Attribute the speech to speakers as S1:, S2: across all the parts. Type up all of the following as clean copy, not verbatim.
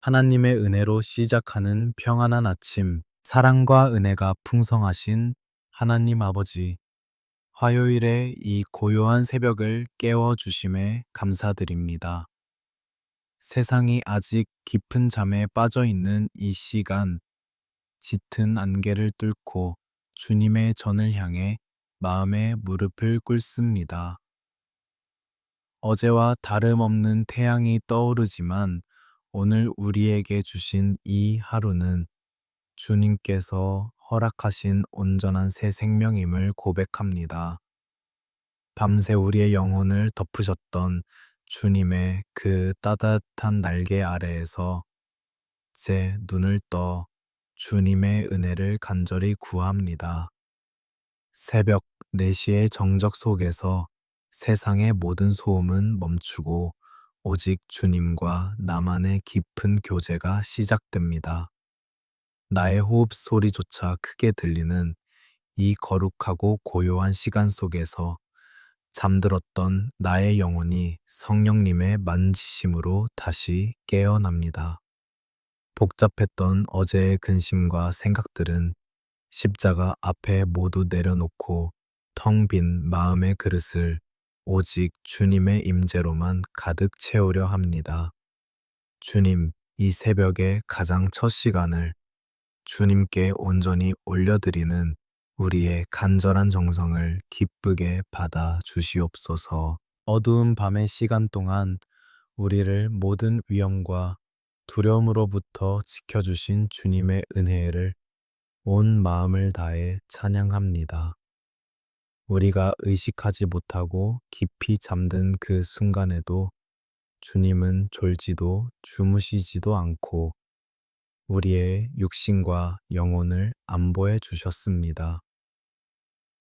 S1: 하나님의 은혜로 시작하는 평안한 아침, 사랑과 은혜가 풍성하신 하나님 아버지, 화요일에 이 고요한 새벽을 깨워주심에 감사드립니다. 세상이 아직 깊은 잠에 빠져 있는 이 시간, 짙은 안개를 뚫고 주님의 전을 향해 마음의 무릎을 꿇습니다. 어제와 다름없는 태양이 떠오르지만 오늘 우리에게 주신 이 하루는 주님께서 허락하신 온전한 새 생명임을 고백합니다. 밤새 우리의 영혼을 덮으셨던 주님의 그 따뜻한 날개 아래에서 제 눈을 떠 주님의 은혜를 간절히 구합니다. 새벽 4시의 정적 속에서 세상의 모든 소음은 멈추고 오직 주님과 나만의 깊은 교제가 시작됩니다. 나의 호흡 소리조차 크게 들리는 이 거룩하고 고요한 시간 속에서 잠들었던 나의 영혼이 성령님의 만지심으로 다시 깨어납니다. 복잡했던 어제의 근심과 생각들은 십자가 앞에 모두 내려놓고 텅 빈 마음의 그릇을 오직 주님의 임재로만 가득 채우려 합니다. 주님, 이 새벽의 가장 첫 시간을 주님께 온전히 올려드리는 우리의 간절한 정성을 기쁘게 받아 주시옵소서. 어두운 밤의 시간 동안 우리를 모든 위험과 두려움으로부터 지켜주신 주님의 은혜를 온 마음을 다해 찬양합니다. 우리가 의식하지 못하고 깊이 잠든 그 순간에도 주님은 졸지도 주무시지도 않고 우리의 육신과 영혼을 안보해 주셨습니다.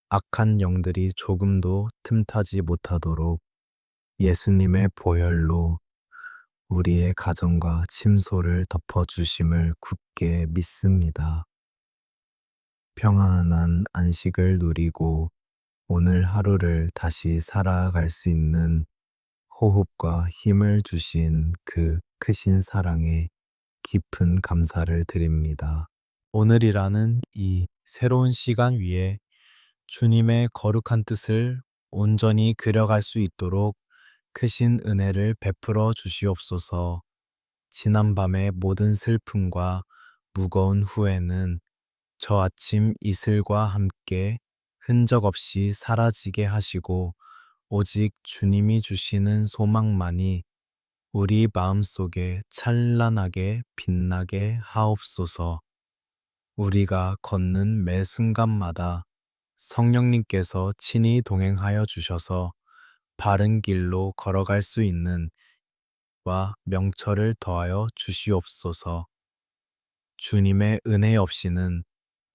S1: 악한 영들이 조금도 틈타지 못하도록 예수님의 보혈로 우리의 가정과 침소를 덮어주심을 굳게 믿습니다. 평안한 안식을 누리고 오늘 하루를 다시 살아갈 수 있는 호흡과 힘을 주신 그 크신 사랑에 깊은 감사를 드립니다. 오늘이라는 이 새로운 시간 위에 주님의 거룩한 뜻을 온전히 그려갈 수 있도록 크신 은혜를 베풀어 주시옵소서. 지난밤의 모든 슬픔과 무거운 후회는 저 아침 이슬과 함께 흔적 없이 사라지게 하시고 오직 주님이 주시는 소망만이 우리 마음속에 찬란하게 빛나게 하옵소서. 우리가 걷는 매 순간마다 성령님께서 친히 동행하여 주셔서 바른 길로 걸어갈 수 있는 와 명철을 더하여 주시옵소서. 주님의 은혜 없이는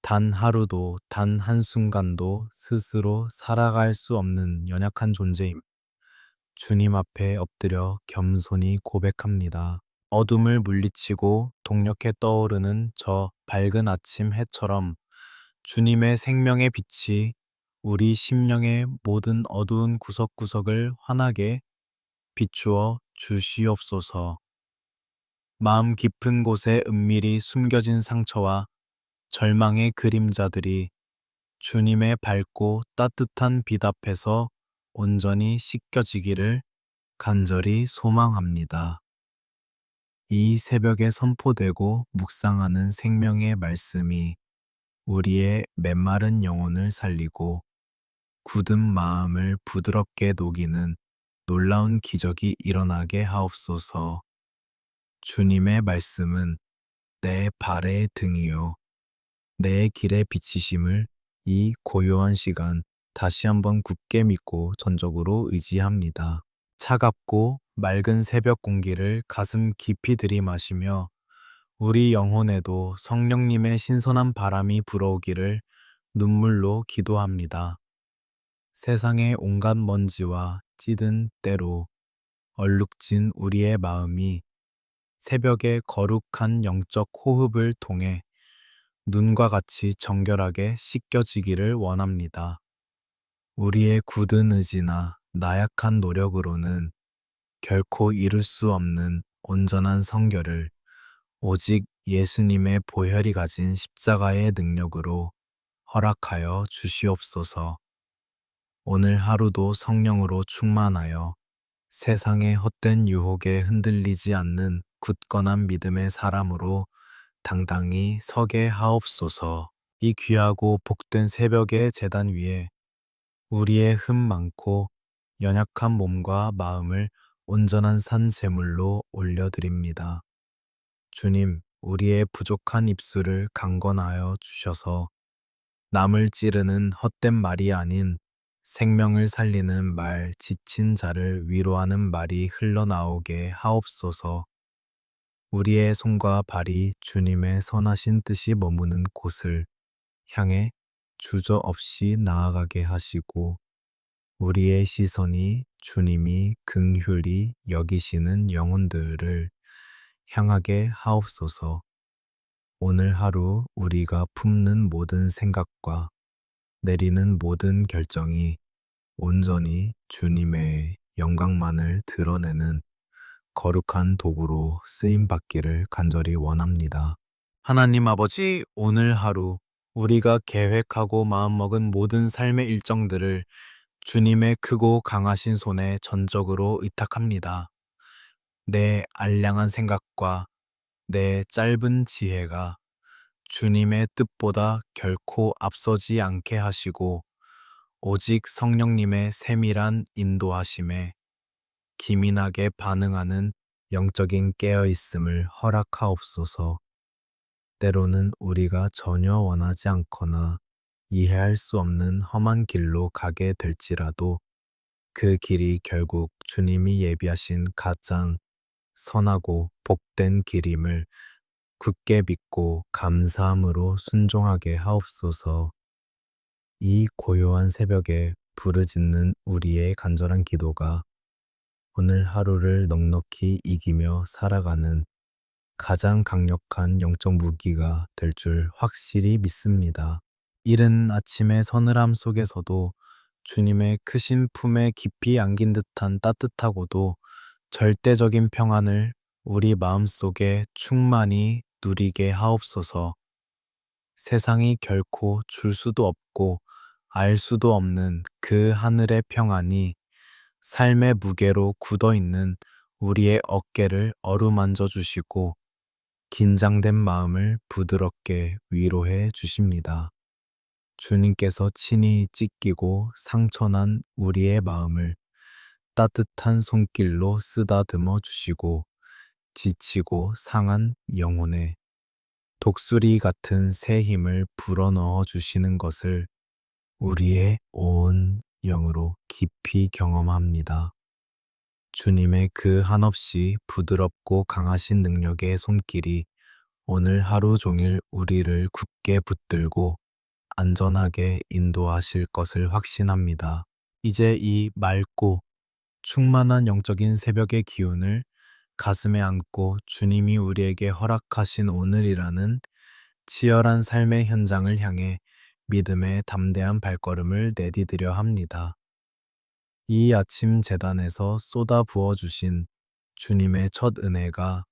S1: 단 하루도 단 한순간도 스스로 살아갈 수 없는 연약한 존재임. 주님 앞에 엎드려 겸손히 고백합니다. 어둠을 물리치고 동력해 떠오르는 저 밝은 아침 해처럼 주님의 생명의 빛이 우리 심령의 모든 어두운 구석구석을 환하게 비추어 주시옵소서. 마음 깊은 곳에 은밀히 숨겨진 상처와 절망의 그림자들이 주님의 밝고 따뜻한 빛 앞에서 온전히 씻겨지기를 간절히 소망합니다. 이 새벽에 선포되고 묵상하는 생명의 말씀이 우리의 메마른 영혼을 살리고 굳은 마음을 부드럽게 녹이는 놀라운 기적이 일어나게 하옵소서. 주님의 말씀은 내 발의 등이요 내 길에 비치심을 이 고요한 시간 다시 한번 굳게 믿고 전적으로 의지합니다. 차갑고 맑은 새벽 공기를 가슴 깊이 들이마시며 우리 영혼에도 성령님의 신선한 바람이 불어오기를 눈물로 기도합니다. 세상의 온갖 먼지와 찌든 때로 얼룩진 우리의 마음이 새벽의 거룩한 영적 호흡을 통해 눈과 같이 정결하게 씻겨지기를 원합니다. 우리의 굳은 의지나 나약한 노력으로는 결코 이룰 수 없는 온전한 성결을 오직 예수님의 보혈이 가진 십자가의 능력으로 허락하여 주시옵소서. 오늘 하루도 성령으로 충만하여 세상의 헛된 유혹에 흔들리지 않는 굳건한 믿음의 사람으로 당당히 서게 하옵소서. 이 귀하고 복된 새벽의 제단 위에 우리의 흠 많고 연약한 몸과 마음을 온전한 산 제물로 올려드립니다. 주님, 우리의 부족한 입술을 강건하여 주셔서 남을 찌르는 헛된 말이 아닌 생명을 살리는 말, 지친 자를 위로하는 말이 흘러나오게 하옵소서. 우리의 손과 발이 주님의 선하신 뜻이 머무는 곳을 향해 주저없이 나아가게 하시고 우리의 시선이 주님이 긍휼히 여기시는 영혼들을 향하게 하옵소서. 오늘 하루 우리가 품는 모든 생각과 내리는 모든 결정이 온전히 주님의 영광만을 드러내는 거룩한 도구로 쓰임 받기를 간절히 원합니다. 하나님 아버지, 오늘 하루 우리가 계획하고 마음먹은 모든 삶의 일정들을 주님의 크고 강하신 손에 전적으로 의탁합니다. 내 알량한 생각과 내 짧은 지혜가 주님의 뜻보다 결코 앞서지 않게 하시고 오직 성령님의 세밀한 인도하심에 기민하게 반응하는 영적인 깨어있음을 허락하옵소서. 때로는 우리가 전혀 원하지 않거나 이해할 수 없는 험한 길로 가게 될지라도 그 길이 결국 주님이 예비하신 가장 선하고 복된 길임을 굳게 믿고 감사함으로 순종하게 하옵소서. 이 고요한 새벽에 부르짖는 우리의 간절한 기도가 오늘 하루를 넉넉히 이기며 살아가는 가장 강력한 영적 무기가 될 줄 확실히 믿습니다. 이른 아침의 서늘함 속에서도 주님의 크신 품에 깊이 안긴 듯한 따뜻하고도 절대적인 평안을 우리 마음속에 충만히 누리게 하옵소서. 세상이 결코 줄 수도 없고 알 수도 없는 그 하늘의 평안이 삶의 무게로 굳어 있는 우리의 어깨를 어루만져 주시고 긴장된 마음을 부드럽게 위로해 주십니다. 주님께서 친히 찢기고 상처난 우리의 마음을 따뜻한 손길로 쓰다듬어 주시고 지치고 상한 영혼에 독수리 같은 새 힘을 불어넣어 주시는 것을 우리의 온 영으로 깊이 경험합니다. 주님의 그 한없이 부드럽고 강하신 능력의 손길이 오늘 하루 종일 우리를 굳게 붙들고 안전하게 인도하실 것을 확신합니다. 이제 이 맑고 충만한 영적인 새벽의 기운을 가슴에 안고 주님이 우리에게 허락하신 오늘이라는 치열한 삶의 현장을 향해 믿음의 담대한 발걸음을 내디디려 합니다. 이 아침 제단에서 쏟아 부어주신 주님의 첫 은혜가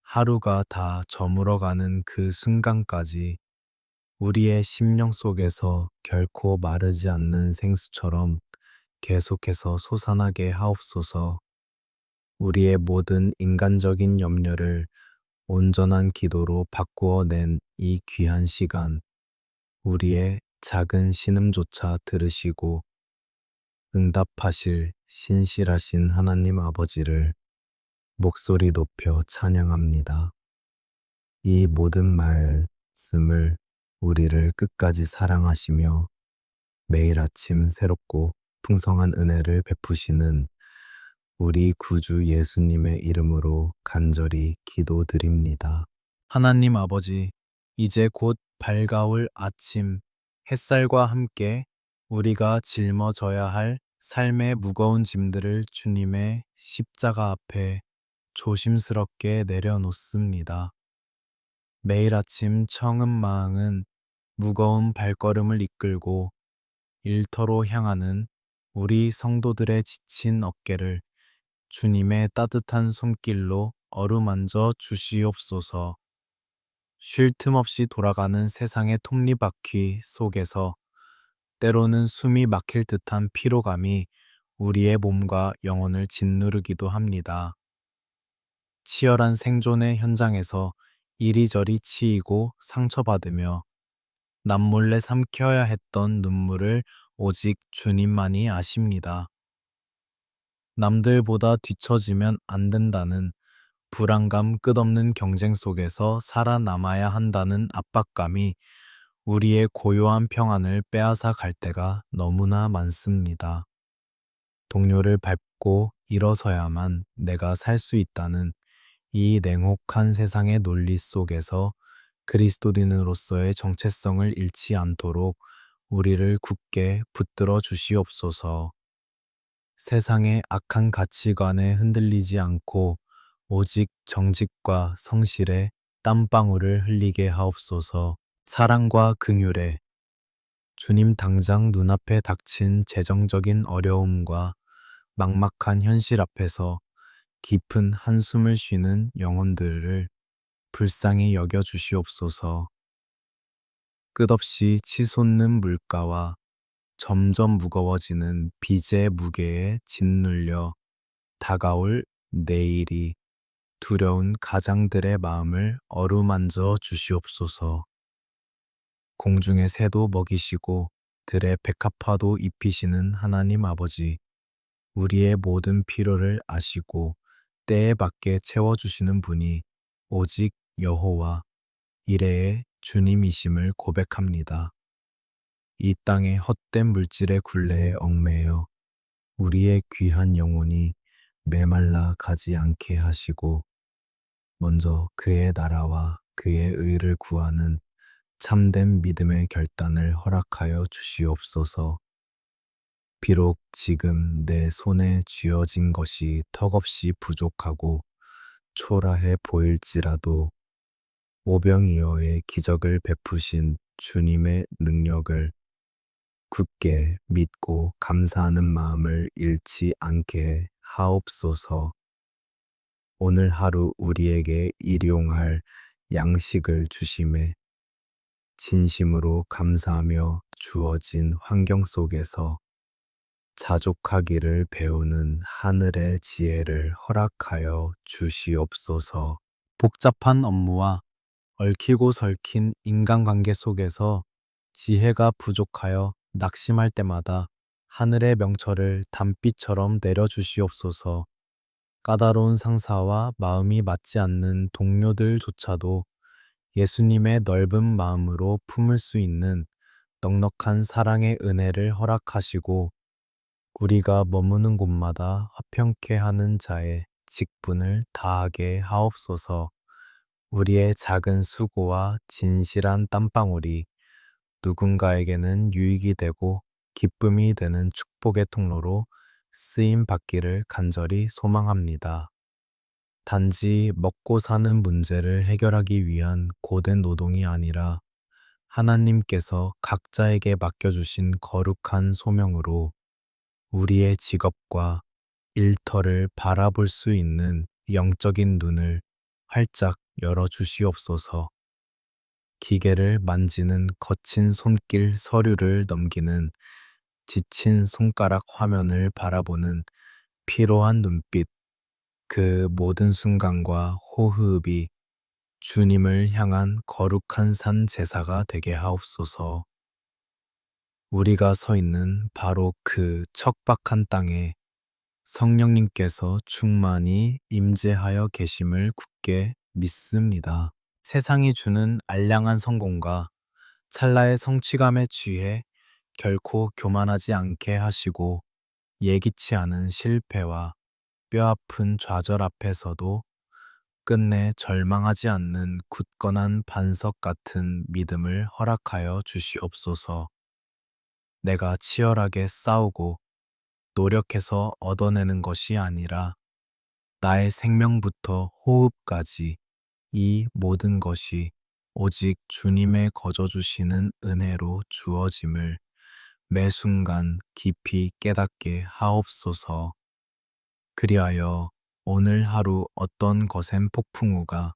S1: 하루가 다 저물어가는 그 순간까지 우리의 심령 속에서 결코 마르지 않는 생수처럼 계속해서 솟아나게 하옵소서. 우리의 모든 인간적인 염려를 온전한 기도로 바꾸어 낸 이 귀한 시간, 우리의 작은 신음조차 들으시고 응답하실 신실하신 하나님 아버지를 목소리 높여 찬양합니다. 이 모든 말씀을 우리를 끝까지 사랑하시며 매일 아침 새롭고 풍성한 은혜를 베푸시는 우리 구주 예수님의 이름으로 간절히 기도드립니다. 하나님 아버지, 이제 곧 밝아올 아침 햇살과 함께 우리가 짊어져야 할 삶의 무거운 짐들을 주님의 십자가 앞에 조심스럽게 내려놓습니다. 매일 아침 청음마왕은 무거운 발걸음을 이끌고 일터로 향하는 우리 성도들의 지친 어깨를 주님의 따뜻한 손길로 어루만져 주시옵소서.
S2: 쉴 틈 없이 돌아가는 세상의 톱니바퀴 속에서 때로는 숨이 막힐 듯한 피로감이 우리의 몸과 영혼을 짓누르기도 합니다. 치열한 생존의 현장에서 이리저리 치이고 상처받으며 남몰래 삼켜야 했던 눈물을 오직 주님만이 아십니다. 남들보다 뒤처지면 안 된다는 불안감, 끝없는 경쟁 속에서 살아남아야 한다는 압박감이 우리의 고요한 평안을 빼앗아 갈 때가 너무나 많습니다. 동료를 밟고 일어서야만 내가 살 수 있다는 이 냉혹한 세상의 논리 속에서 그리스도인으로서의 정체성을 잃지 않도록 우리를 굳게 붙들어 주시옵소서. 세상의 악한 가치관에 흔들리지 않고 오직 정직과 성실에 땀방울을 흘리게 하옵소서. 사랑과 긍휼에 주님, 당장 눈앞에 닥친 재정적인 어려움과 막막한 현실 앞에서 깊은 한숨을 쉬는 영혼들을 불쌍히 여겨 주시옵소서. 끝없이 치솟는 물가와 점점 무거워지는 빚의 무게에 짓눌려 다가올 내일이 두려운 가장들의 마음을 어루만져 주시옵소서. 공중의 새도 먹이시고 들의 백합화도 입히시는 하나님 아버지, 우리의 모든 필요를 아시고 때에 맞게 채워주시는 분이 오직 여호와 이레의 주님이심을 고백합니다. 이 땅의 헛된 물질의 굴레에 얽매여 우리의 귀한 영혼이 메말라 가지 않게 하시고 먼저 그의 나라와 그의 의를 구하는 참된 믿음의 결단을 허락하여 주시옵소서. 비록 지금 내 손에 쥐어진 것이 턱없이 부족하고 초라해 보일지라도 오병이어의 기적을 베푸신 주님의 능력을 굳게 믿고 감사하는 마음을 잃지 않게 하옵소서. 오늘 하루 우리에게 일용할 양식을 주심에 진심으로 감사하며 주어진 환경 속에서 자족하기를 배우는 하늘의 지혜를 허락하여 주시옵소서. 복잡한 업무와 얽히고 설킨 인간관계 속에서 지혜가 부족하여 낙심할 때마다 하늘의 명철을 단비처럼 내려주시옵소서. 까다로운 상사와 마음이 맞지 않는 동료들조차도 예수님의 넓은 마음으로 품을 수 있는 넉넉한 사랑의 은혜를 허락하시고 우리가 머무는 곳마다 화평케 하는 자의 직분을 다하게 하옵소서. 우리의 작은 수고와 진실한 땀방울이 누군가에게는 유익이 되고 기쁨이 되는 축복의 통로로 쓰임 받기를 간절히 소망합니다. 단지 먹고 사는 문제를 해결하기 위한 고된 노동이 아니라 하나님께서 각자에게 맡겨주신 거룩한 소명으로 우리의 직업과 일터를 바라볼 수 있는 영적인 눈을 활짝 열어 주시옵소서. 기계를 만지는 거친 손길, 서류를 넘기는 지친 손가락, 화면을 바라보는 피로한 눈빛, 그 모든 순간과 호흡이 주님을 향한 거룩한 산 제사가 되게 하옵소서. 우리가 서 있는 바로 그 척박한 땅에 성령님께서 충만히 임재하여 계심을 굳게 믿습니다. 세상이 주는 알량한 성공과 찰나의 성취감에 취해 결코 교만하지 않게 하시고 예기치 않은 실패와 뼈아픈 좌절 앞에서도 끝내 절망하지 않는 굳건한 반석 같은 믿음을 허락하여 주시옵소서. 내가 치열하게 싸우고 노력해서 얻어내는 것이 아니라 나의 생명부터 호흡까지 이 모든 것이 오직 주님의 거저 주시는 은혜로 주어짐을 매 순간 깊이 깨닫게 하옵소서. 그리하여 오늘 하루 어떤 거센 폭풍우가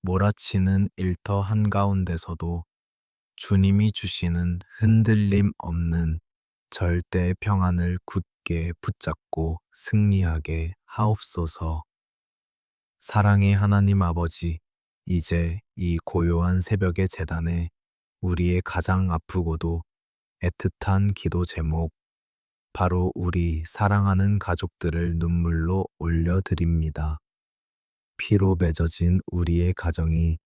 S2: 몰아치는 일터 한가운데서도 주님이 주시는 흔들림 없는 절대 평안을 굳게 붙잡고 승리하게 하옵소서. 사랑의 하나님 아버지, 이제 이 고요한 새벽의 제단에 우리의 가장 아프고도 애틋한 기도 제목, 바로 우리 사랑하는 가족들을 눈물로 올려드립니다. 피로 맺어진 우리의 가정이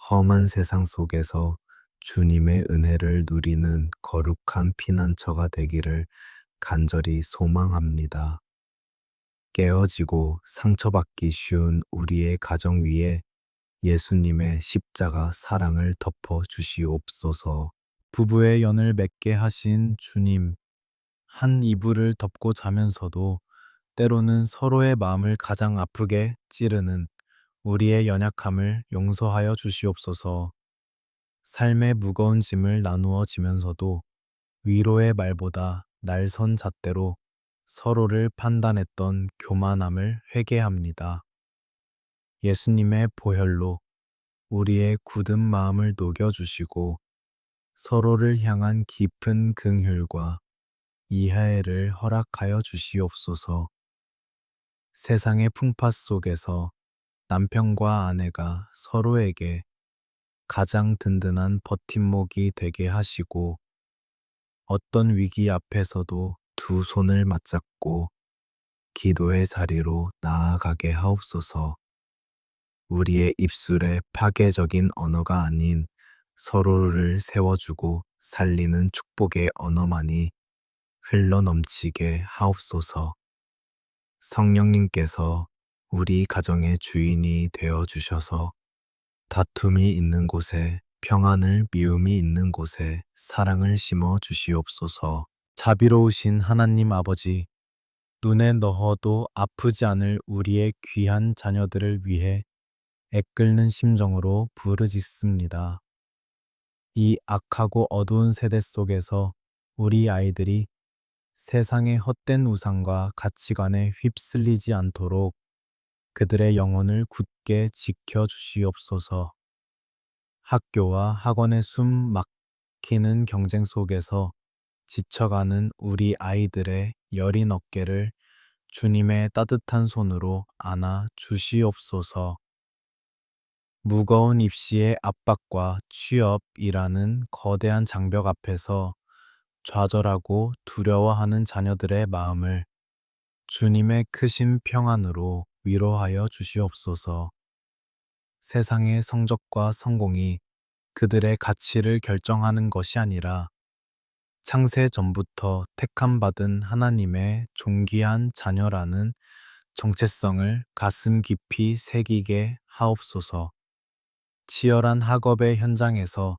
S2: 험한 세상 속에서 주님의 은혜를 누리는 거룩한 피난처가 되기를 간절히 소망합니다. 깨어지고 상처받기 쉬운 우리의 가정 위에 예수님의 십자가 사랑을 덮어 주시옵소서. 부부의 연을 맺게 하신 주님, 한 이불을 덮고 자면서도 때로는 서로의 마음을 가장 아프게 찌르는 우리의 연약함을 용서하여 주시옵소서. 삶의 무거운 짐을 나누어 지면서도 위로의 말보다 날선 잣대로 서로를 판단했던 교만함을 회개합니다. 예수님의 보혈로 우리의 굳은 마음을 녹여주시고 서로를 향한 깊은 긍휼과 이해를 허락하여 주시옵소서. 세상의 풍파 속에서 남편과 아내가 서로에게 가장 든든한 버팀목이 되게 하시고 어떤 위기 앞에서도 두 손을 맞잡고 기도의 자리로 나아가게 하옵소서. 우리의 입술에 파괴적인 언어가 아닌 서로를 세워주고 살리는 축복의 언어만이 흘러넘치게 하옵소서. 성령님께서 우리 가정의 주인이 되어 주셔서 다툼이 있는 곳에 평안을, 미움이 있는 곳에 사랑을 심어 주시옵소서. 자비로우신 하나님 아버지, 눈에 넣어도 아프지 않을 우리의 귀한 자녀들을 위해 애끓는 심정으로 부르짖습니다. 이 악하고 어두운 세대 속에서 우리 아이들이 세상의 헛된 우상과 가치관에 휩쓸리지 않도록 그들의 영혼을 굳게 지켜 주시옵소서. 학교와 학원의 숨 막히는 경쟁 속에서 지쳐가는 우리 아이들의 여린 어깨를 주님의 따뜻한 손으로 안아 주시옵소서. 무거운 입시의 압박과 취업이라는 거대한 장벽 앞에서 좌절하고 두려워하는 자녀들의 마음을 주님의 크신 평안으로 위로하여 주시옵소서. 세상의 성적과 성공이 그들의 가치를 결정하는 것이 아니라 창세 전부터 택함받은 하나님의 존귀한 자녀라는 정체성을 가슴 깊이 새기게 하옵소서. 치열한 학업의 현장에서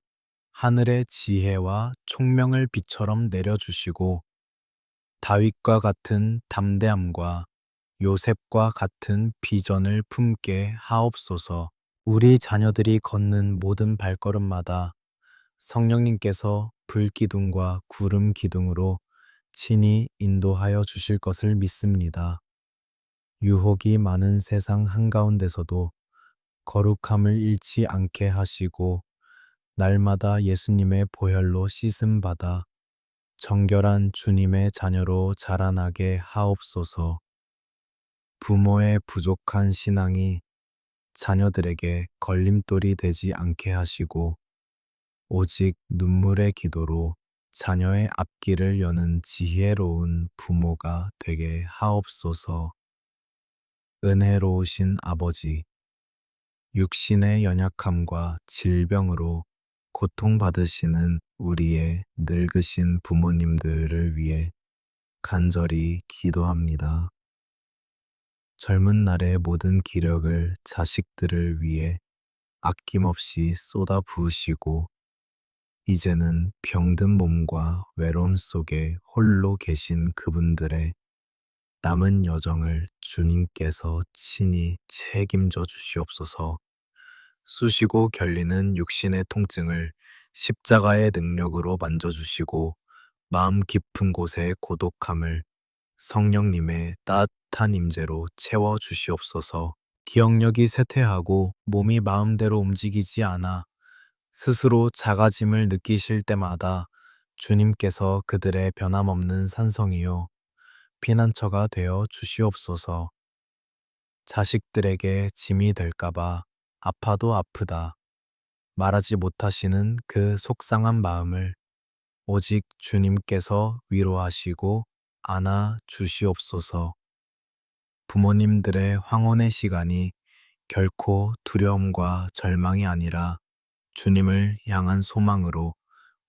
S2: 하늘의 지혜와 총명을 비처럼 내려주시고 다윗과 같은 담대함과 요셉과 같은 비전을 품게 하옵소서. 우리 자녀들이 걷는 모든 발걸음마다 성령님께서 불기둥과 구름 기둥으로 친히 인도하여 주실 것을 믿습니다. 유혹이 많은 세상 한가운데서도 거룩함을 잃지 않게 하시고 날마다 예수님의 보혈로 씻음 받아 정결한 주님의 자녀로 자라나게 하옵소서. 부모의 부족한 신앙이 자녀들에게 걸림돌이 되지 않게 하시고 오직 눈물의 기도로 자녀의 앞길을 여는 지혜로운 부모가 되게 하옵소서. 은혜로우신 아버지, 육신의 연약함과 질병으로 고통받으시는 우리의 늙으신 부모님들을 위해 간절히 기도합니다. 젊은 날의 모든 기력을 자식들을 위해 아낌없이 쏟아 부으시고 이제는 병든 몸과 외로움 속에 홀로 계신 그분들의 남은 여정을 주님께서 친히 책임져 주시옵소서. 쑤시고 결리는 육신의 통증을 십자가의 능력으로 만져주시고 마음 깊은 곳의 고독함을 성령님의 따뜻한 임재로 채워 주시옵소서. 기억력이 쇠퇴하고 몸이 마음대로 움직이지 않아 스스로 작아짐을 느끼실 때마다 주님께서 그들의 변함없는 산성이요 피난처가 되어 주시옵소서. 자식들에게 짐이 될까봐 아파도 아프다 말하지 못하시는 그 속상한 마음을 오직 주님께서 위로하시고 안아 주시옵소서. 부모님들의 황혼의 시간이 결코 두려움과 절망이 아니라 주님을 향한 소망으로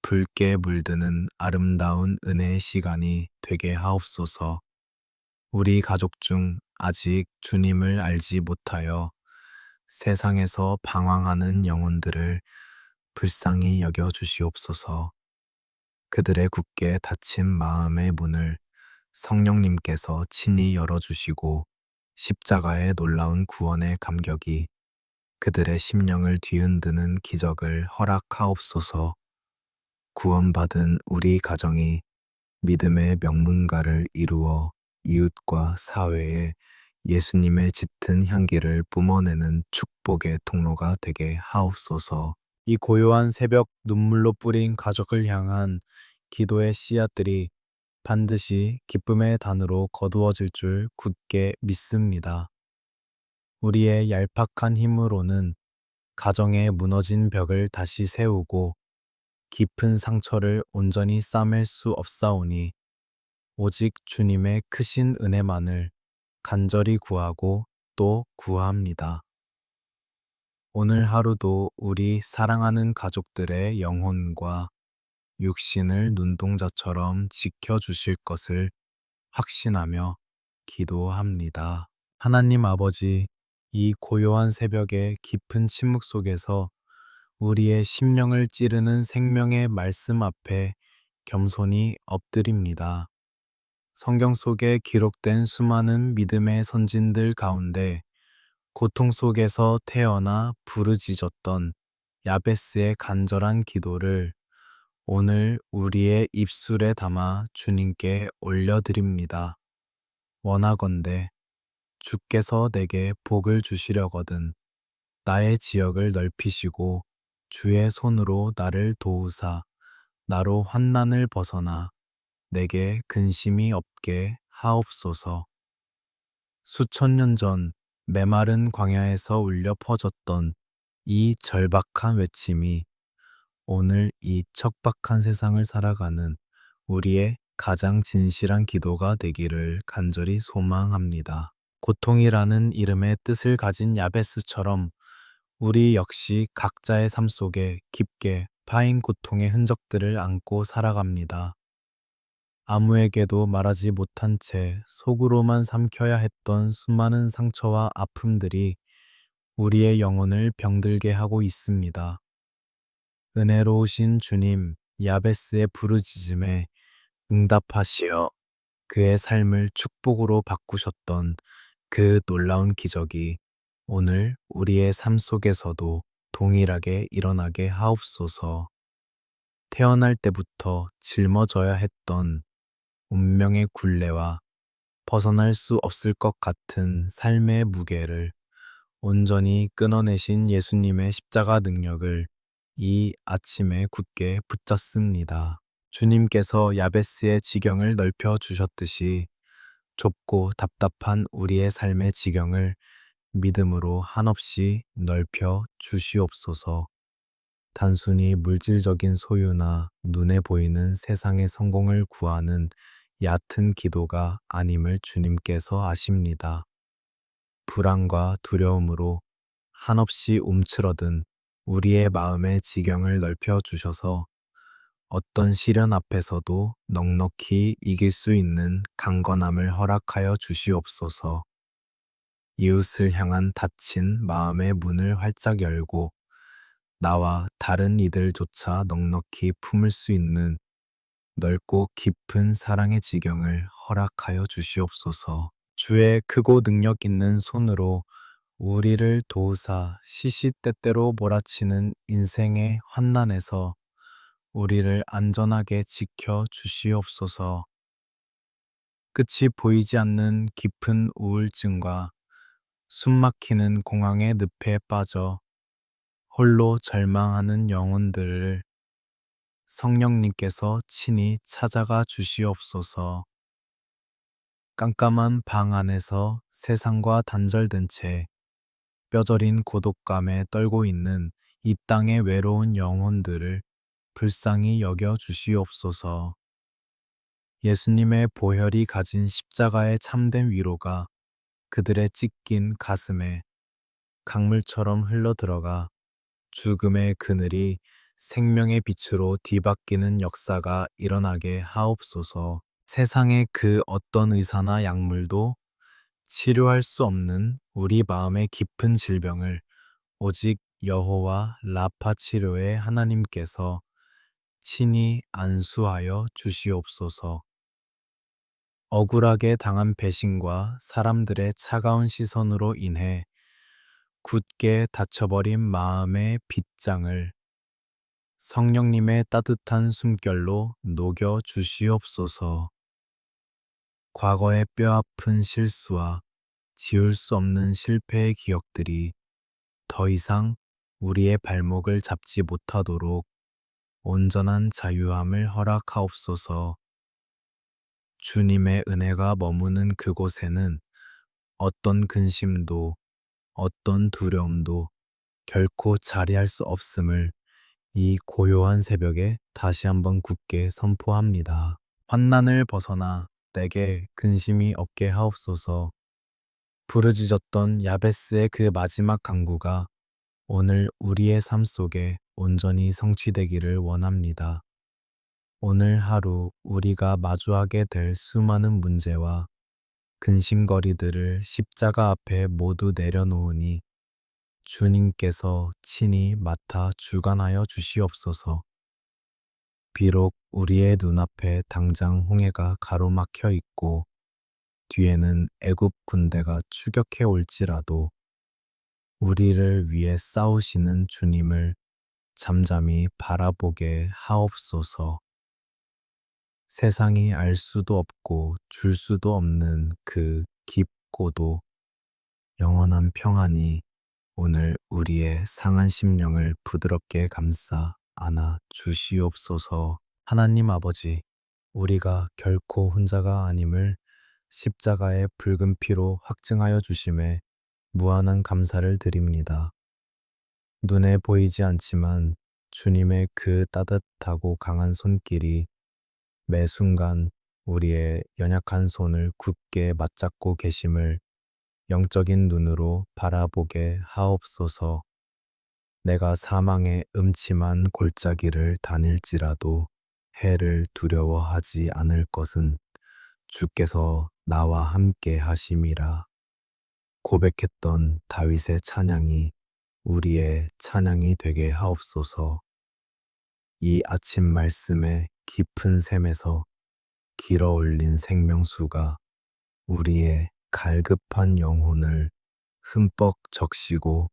S2: 붉게 물드는 아름다운 은혜의 시간이 되게 하옵소서. 우리 가족 중 아직 주님을 알지 못하여 세상에서 방황하는 영혼들을 불쌍히 여겨 주시옵소서. 그들의 굳게 닫힌 마음의 문을 성령님께서 친히 열어주시고 십자가의 놀라운 구원의 감격이 그들의 심령을 뒤흔드는 기적을 허락하옵소서. 구원받은 우리 가정이 믿음의 명문가를 이루어 이웃과 사회에 예수님의 짙은 향기를 뿜어내는 축복의 통로가 되게 하옵소서. 이 고요한 새벽 눈물로 뿌린 가족을 향한 기도의 씨앗들이 반드시 기쁨의 단으로 거두어질 줄 굳게 믿습니다. 우리의 얄팍한 힘으로는 가정의 무너진 벽을 다시 세우고 깊은 상처를 온전히 싸맬 수 없사오니 오직 주님의 크신 은혜만을 간절히 구하고 또 구합니다. 오늘 하루도 우리 사랑하는 가족들의 영혼과 육신을 눈동자처럼 지켜주실 것을 확신하며 기도합니다. 하나님 아버지, 이 고요한 새벽의 깊은 침묵 속에서 우리의 심령을 찌르는 생명의 말씀 앞에 겸손히 엎드립니다. 성경 속에 기록된 수많은 믿음의 선진들 가운데 고통 속에서 태어나 부르짖었던 야베스의 간절한 기도를 오늘 우리의 입술에 담아 주님께 올려드립니다. 원하건대 주께서 내게 복을 주시려거든 나의 지역을 넓히시고 주의 손으로 나를 도우사 나로 환난을 벗어나 내게 근심이 없게 하옵소서. 수천 년 전 메마른 광야에서 울려 퍼졌던 이 절박한 외침이 오늘 이 척박한 세상을 살아가는 우리의 가장 진실한 기도가 되기를 간절히 소망합니다. 고통이라는 이름의 뜻을 가진 야베스처럼 우리 역시 각자의 삶 속에 깊게 파인 고통의 흔적들을 안고 살아갑니다. 아무에게도 말하지 못한 채 속으로만 삼켜야 했던 수많은 상처와 아픔들이 우리의 영혼을 병들게 하고 있습니다. 은혜로우신 주님, 야베스의 부르짖음에 응답하시어 그의 삶을 축복으로 바꾸셨던 그 놀라운 기적이 오늘 우리의 삶 속에서도 동일하게 일어나게 하옵소서. 태어날 때부터 짊어져야 했던 운명의 굴레와 벗어날 수 없을 것 같은 삶의 무게를 온전히 끊어내신 예수님의 십자가 능력을 이 아침에 굳게 붙잡습니다. 주님께서 야베스의 지경을 넓혀 주셨듯이 좁고 답답한 우리의 삶의 지경을 믿음으로 한없이 넓혀 주시옵소서. 단순히 물질적인 소유나 눈에 보이는 세상의 성공을 구하는 얕은 기도가 아님을 주님께서 아십니다. 불안과 두려움으로 한없이 움츠러든 우리의 마음의 지경을 넓혀 주셔서 어떤 시련 앞에서도 넉넉히 이길 수 있는 강건함을 허락하여 주시옵소서. 이웃을 향한 닫힌 마음의 문을 활짝 열고 나와 다른 이들조차 넉넉히 품을 수 있는 넓고 깊은 사랑의 지경을 허락하여 주시옵소서. 주의 크고 능력 있는 손으로 우리를 도우사 시시때때로 몰아치는 인생의 환난에서 우리를 안전하게 지켜 주시옵소서. 끝이 보이지 않는 깊은 우울증과 숨막히는 공항의 늪에 빠져 홀로 절망하는 영혼들을 성령님께서 친히 찾아가 주시옵소서. 깜깜한 방 안에서 세상과 단절된 채 뼈저린 고독감에 떨고 있는 이 땅의 외로운 영혼들을 불쌍히 여겨 주시옵소서. 예수님의 보혈이 가진 십자가의 참된 위로가 그들의 찢긴 가슴에 강물처럼 흘러들어가 죽음의 그늘이 생명의 빛으로 뒤바뀌는 역사가 일어나게 하옵소서. 세상의 그 어떤 의사나 약물도 치료할 수 없는 우리 마음의 깊은 질병을 오직 여호와 라파 치료의 하나님께서 친히 안수하여 주시옵소서. 억울하게 당한 배신과 사람들의 차가운 시선으로 인해 굳게 닫혀버린 마음의 빗장을 성령님의 따뜻한 숨결로 녹여 주시옵소서. 과거의 뼈아픈 실수와 지울 수 없는 실패의 기억들이 더 이상 우리의 발목을 잡지 못하도록 온전한 자유함을 허락하옵소서. 주님의 은혜가 머무는 그곳에는 어떤 근심도 어떤 두려움도 결코 자리할 수 없음을 이 고요한 새벽에 다시 한번 굳게 선포합니다. 환난을 벗어나 내게 근심이 없게 하옵소서. 부르짖었던 야베스의 그 마지막 간구가 오늘 우리의 삶 속에 온전히 성취되기를 원합니다. 오늘 하루 우리가 마주하게 될 수많은 문제와 근심거리들을 십자가 앞에 모두 내려놓으니 주님께서 친히 맡아 주관하여 주시옵소서. 비록 우리의 눈앞에 당장 홍해가 가로막혀 있고 뒤에는 애굽 군대가 추격해 올지라도 우리를 위해 싸우시는 주님을 잠잠히 바라보게 하옵소서. 세상이 알 수도 없고 줄 수도 없는 그 깊고도 영원한 평안이 오늘 우리의 상한 심령을 부드럽게 감싸 안아 주시옵소서. 하나님 아버지, 우리가 결코 혼자가 아님을 십자가의 붉은 피로 확증하여 주심에 무한한 감사를 드립니다. 눈에 보이지 않지만 주님의 그 따뜻하고 강한 손길이 매 순간 우리의 연약한 손을 굳게 맞잡고 계심을 영적인 눈으로 바라보게 하옵소서. 내가 사망의 음침한 골짜기를 다닐지라도 해를 두려워하지 않을 것은 주께서 나와 함께 하심이라. 고백했던 다윗의 찬양이 우리의 찬양이 되게 하옵소서. 이 아침 말씀의 깊은 샘에서 길어 올린 생명수가 우리의 갈급한 영혼을 흠뻑 적시고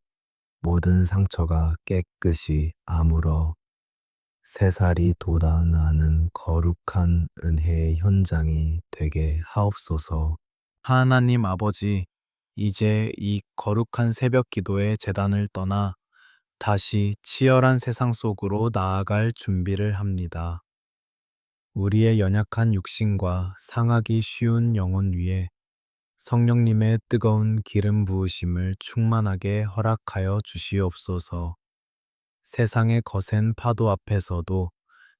S2: 모든 상처가 깨끗이 아물어 새살이 돋아나는 거룩한 은혜의 현장이 되게 하옵소서. 하나님 아버지, 이제 이 거룩한 새벽 기도의 제단을 떠나 다시 치열한 세상 속으로 나아갈 준비를 합니다. 우리의 연약한 육신과 상하기 쉬운 영혼 위에 성령님의 뜨거운 기름 부으심을 충만하게 허락하여 주시옵소서. 세상의 거센 파도 앞에서도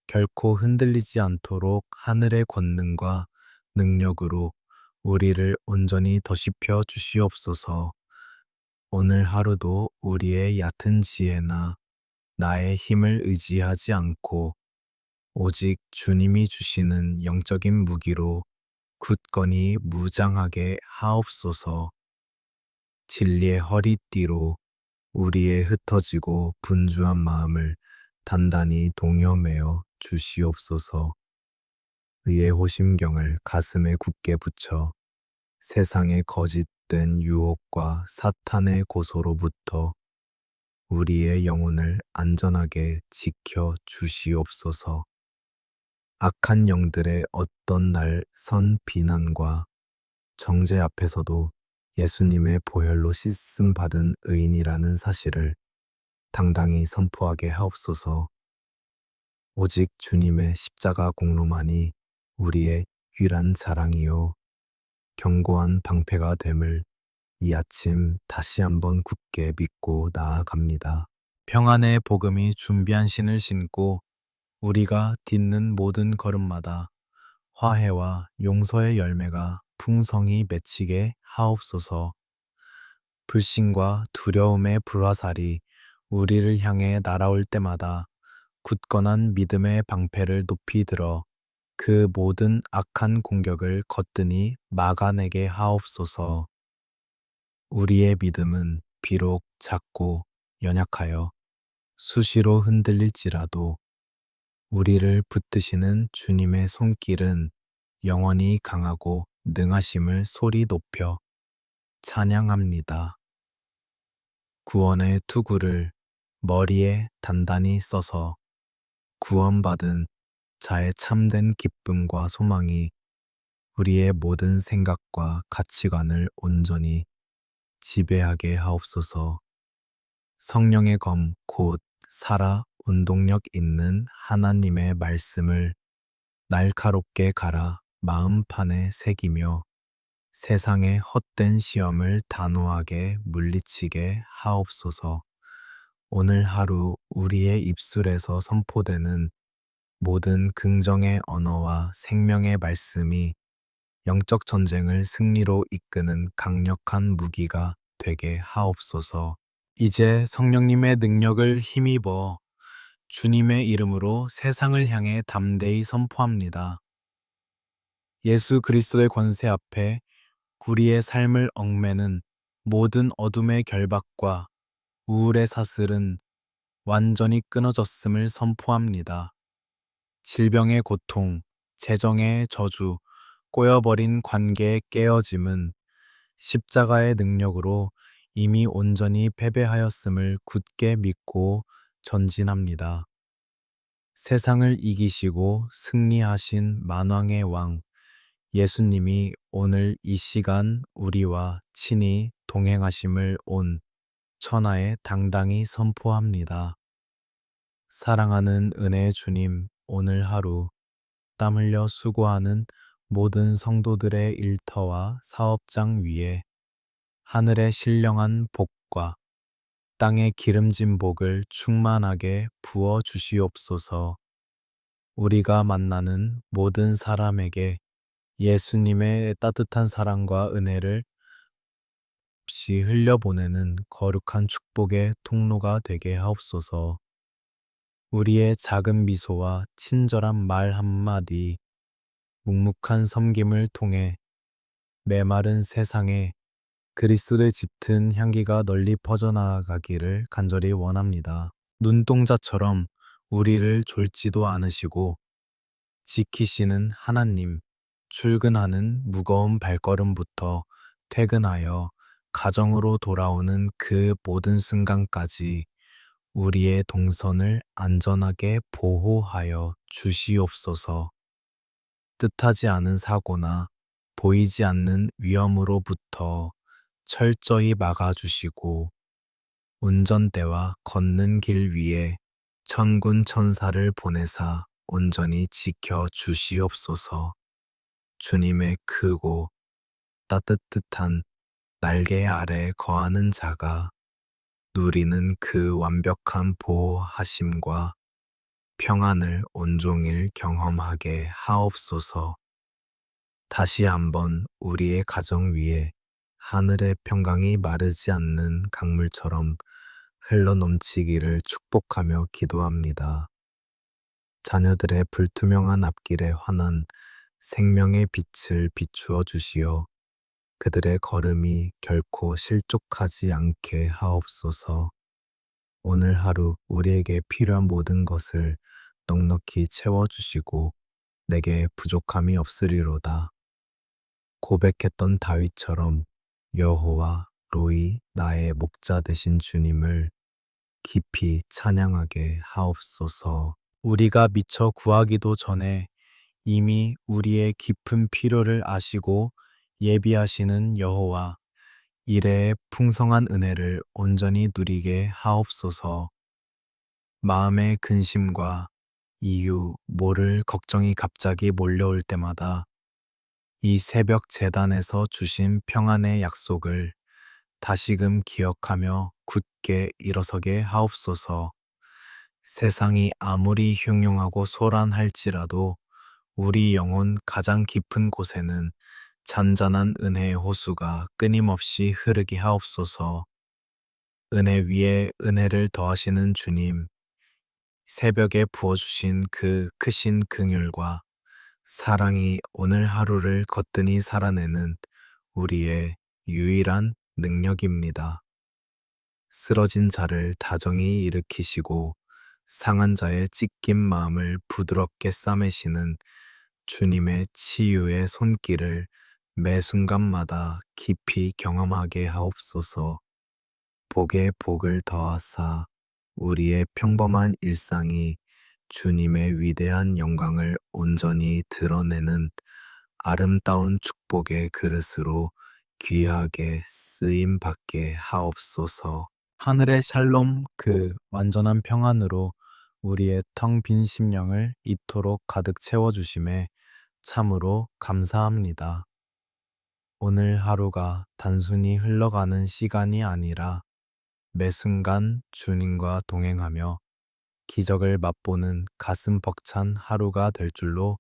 S2: 결코 흔들리지 않도록 하늘의 권능과 능력으로 우리를 온전히 더십혀 주시옵소서. 오늘 하루도 우리의 얕은 지혜나 나의 힘을 의지하지 않고 오직 주님이 주시는 영적인 무기로 굳건히 무장하게 하옵소서. 진리의 허리띠로 우리의 흩어지고 분주한 마음을 단단히 동여매어 주시옵소서. 의의 호심경을 가슴에 굳게 붙여 세상의 거짓된 유혹과 사탄의 고소로부터 우리의 영혼을 안전하게 지켜 주시옵소서. 악한 영들의 어떤 날 선 비난과 정죄 앞에서도
S1: 예수님의 보혈로 씻음 받은 의인이라는 사실을 당당히 선포하게 하옵소서. 오직 주님의 십자가 공로만이 우리의 유일한 자랑이요 견고한 방패가 됨을 이 아침 다시 한번 굳게 믿고 나아갑니다.
S2: 평안의 복음이 준비한 신을 신고 우리가 딛는 모든 걸음마다 화해와 용서의 열매가 풍성히 맺히게 하옵소서. 불신과 두려움의 불화살이 우리를 향해 날아올 때마다 굳건한 믿음의 방패를 높이 들어 그 모든 악한 공격을 거뜬히 막아내게 하옵소서. 우리의 믿음은 비록 작고 연약하여 수시로 흔들릴지라도 우리를 붙드시는 주님의 손길은 영원히 강하고 능하심을 소리 높여 찬양합니다. 구원의 투구를 머리에 단단히 써서 구원받은 자의 참된 기쁨과 소망이 우리의 모든 생각과 가치관을 온전히 지배하게 하옵소서. 성령의 검, 곧 살아 운동력 있는 하나님의 말씀을 날카롭게 갈아 마음판에 새기며 세상의 헛된 시험을 단호하게 물리치게 하옵소서. 오늘 하루 우리의 입술에서 선포되는 모든 긍정의 언어와 생명의 말씀이 영적 전쟁을 승리로 이끄는 강력한 무기가 되게 하옵소서. 이제 성령님의 능력을 힘입어 주님의 이름으로 세상을 향해 담대히 선포합니다. 예수 그리스도의 권세 앞에 우리의 삶을 얽매는 모든 어둠의 결박과 우울의 사슬은 완전히 끊어졌음을 선포합니다. 질병의 고통, 재정의 저주, 꼬여버린 관계의 깨어짐은 십자가의 능력으로 이미 온전히 패배하였음을 굳게 믿고 전진합니다. 세상을 이기시고 승리하신 만왕의 왕 예수님이 오늘 이 시간 우리와 친히 동행하심을 온 천하에 당당히 선포합니다. 사랑하는 은혜의 주님, 오늘 하루 땀 흘려 수고하는 모든 성도들의 일터와 사업장 위에 하늘의 신령한 복과 땅의 기름진 복을 충만하게 부어 주시옵소서. 우리가 만나는 모든 사람에게 예수님의 따뜻한 사랑과 은혜를 없이 흘려보내는 거룩한 축복의 통로가 되게 하옵소서. 우리의 작은 미소와 친절한 말 한마디, 묵묵한 섬김을 통해 메마른 세상에 그리스도의 짙은 향기가 널리 퍼져나가기를 간절히 원합니다. 눈동자처럼 우리를 졸지도 않으시고 지키시는 하나님, 출근하는 무거운 발걸음부터 퇴근하여 가정으로 돌아오는 그 모든 순간까지 우리의 동선을 안전하게 보호하여 주시옵소서. 뜻하지 않은 사고나 보이지 않는 위험으로부터 철저히 막아주시고 운전대와 걷는 길 위에 천군 천사를 보내사 온전히 지켜 주시옵소서. 주님의 크고 따뜻한 날개 아래 거하는 자가 누리는 그 완벽한 보호하심과 평안을 온종일 경험하게 하옵소서. 다시 한번 우리의 가정 위에 하늘의 평강이 마르지 않는 강물처럼 흘러넘치기를 축복하며 기도합니다. 자녀들의 불투명한 앞길에 환한 생명의 빛을 비추어 주시어 그들의 걸음이 결코 실족하지 않게 하옵소서. 오늘 하루 우리에게 필요한 모든 것을 넉넉히 채워주시고 내게 부족함이 없으리로다. 고백했던 다윗처럼 여호와 로이 나의 목자 되신 주님을 깊이 찬양하게 하옵소서. 우리가 미처 구하기도 전에 이미 우리의 깊은 필요를 아시고 예비하시는 여호와, 이래의 풍성한 은혜를 온전히 누리게 하옵소서. 마음의 근심과 이유, 모를 걱정이 갑자기 몰려올 때마다 이 새벽 재단에서 주신 평안의 약속을 다시금 기억하며 굳게 일어서게 하옵소서. 세상이 아무리 흉흉하고 소란할지라도 우리 영혼 가장 깊은 곳에는 잔잔한 은혜의 호수가 끊임없이 흐르게 하옵소서. 은혜 위에 은혜를 더하시는 주님, 새벽에 부어주신 그 크신 긍휼과 사랑이 오늘 하루를 거뜬히 살아내는 우리의 유일한 능력입니다. 쓰러진 자를 다정히 일으키시고 상한 자의 찢긴 마음을 부드럽게 싸매시는 주님의 치유의 손길을 매 순간마다 깊이 경험하게 하옵소서. 복에 복을 더하사 우리의 평범한 일상이 주님의 위대한 영광을 온전히 드러내는 아름다운 축복의 그릇으로 귀하게 쓰임 받게 하옵소서. 하늘의 샬롬 그 완전한 평안으로 우리의 텅 빈 심령을 이토록 가득 채워주심에 참으로 감사합니다. 오늘 하루가 단순히 흘러가는 시간이 아니라 매 순간 주님과 동행하며 기적을 맛보는 가슴 벅찬 하루가 될 줄로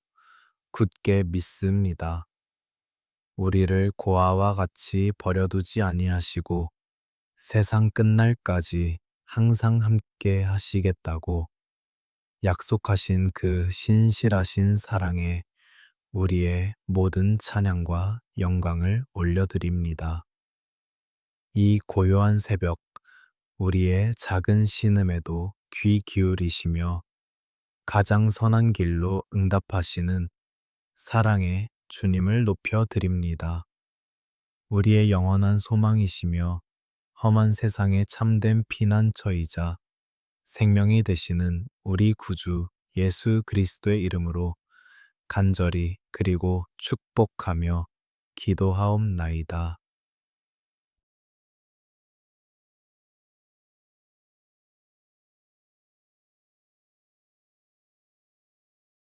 S2: 굳게 믿습니다. 우리를 고아와 같이 버려두지 아니하시고 세상 끝날까지 항상 함께 하시겠다고 약속하신 그 신실하신 사랑에 우리의 모든 찬양과 영광을 올려드립니다. 이 고요한 새벽, 우리의 작은 신음에도 귀 기울이시며 가장 선한 길로 응답하시는 사랑의 주님을 높여 드립니다. 우리의 영원한 소망이시며 험한 세상의 참된 피난처이자 생명이 되시는 우리 구주 예수 그리스도의 이름으로 간절히 그리고 축복하며 기도하옵나이다.